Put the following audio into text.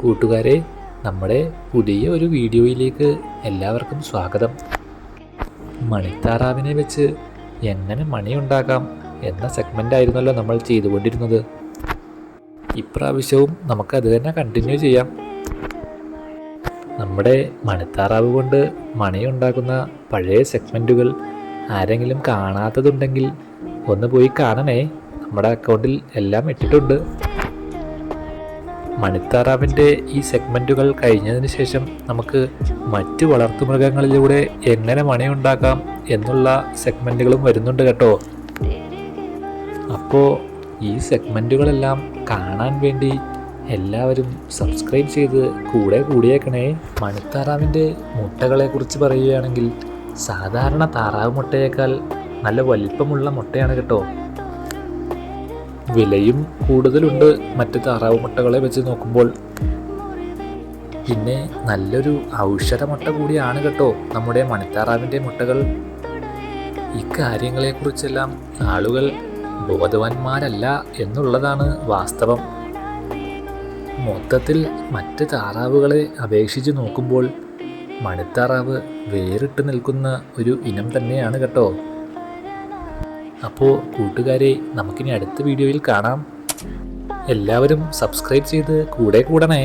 കൂട്ടുകാരെ, നമ്മുടെ പുതിയ ഒരു വീഡിയോയിലേക്ക് എല്ലാവർക്കും സ്വാഗതം. മണിത്താറാവിനെ വെച്ച് എങ്ങനെ മണിയുണ്ടാക്കാം എന്ന സെഗ്മെൻ്റ് ആയിരുന്നല്ലോ നമ്മൾ ചെയ്തുകൊണ്ടിരുന്നത്. ഇപ്രാവശ്യവും നമുക്കത് തന്നെ കണ്ടിന്യൂ ചെയ്യാം. നമ്മുടെ മണിത്താറാവ് കൊണ്ട് മണിയുണ്ടാക്കുന്ന പഴയ സെഗ്മെൻറ്റുകൾ ആരെങ്കിലും കാണാത്തതുണ്ടെങ്കിൽ ഒന്ന് പോയി കാണണേ. നമ്മുടെ അക്കൗണ്ടിൽ എല്ലാം ഇട്ടിട്ടുണ്ട്. മണിത്താറാവിൻ്റെ ഈ സെഗ്മെൻറ്റുകൾ കഴിഞ്ഞതിന് ശേഷം നമുക്ക് മറ്റ് വളർത്തുമൃഗങ്ങളിലൂടെ എങ്ങനെ മണിയുണ്ടാക്കാം എന്നുള്ള സെഗ്മെൻറ്റുകളും വരുന്നുണ്ട് കേട്ടോ. അപ്പോൾ ഈ സെഗ്മെൻറ്റുകളെല്ലാം കാണാൻ വേണ്ടി എല്ലാവരും സബ്സ്ക്രൈബ് ചെയ്ത് കൂടിയേക്കണേ. മണിത്താറാവിൻ്റെ മുട്ടകളെക്കുറിച്ച് പറയുകയാണെങ്കിൽ സാധാരണ താറാവ് മുട്ടയേക്കാൾ നല്ല വലിപ്പമുള്ള മുട്ടയാണ് കേട്ടോ. വിലയും കൂടുതലുണ്ട് മറ്റ് താറാവ് മുട്ടകളെ വെച്ച് നോക്കുമ്പോൾ. പിന്നെ നല്ലൊരു ഔഷധ മുട്ട കൂടിയാണ് കേട്ടോ നമ്മുടെ മണിത്താറാവിൻ്റെ മുട്ടകൾ. ഇക്കാര്യങ്ങളെക്കുറിച്ചെല്ലാം ആളുകൾ ബോധവാന്മാരല്ല എന്നുള്ളതാണ് വാസ്തവം. മൊത്തത്തിൽ മറ്റ് താറാവുകളെ അപേക്ഷിച്ച് നോക്കുമ്പോൾ മണിത്താറാവ് വേറിട്ട് നിൽക്കുന്ന ഒരു ഇനം തന്നെയാണ് കേട്ടോ. അപ്പോൾ കൂട്ടുകാരെ, നമുക്കിനി അടുത്ത വീഡിയോയിൽ കാണാം. എല്ലാവരും സബ്സ്ക്രൈബ് ചെയ്ത് കൂടണേ.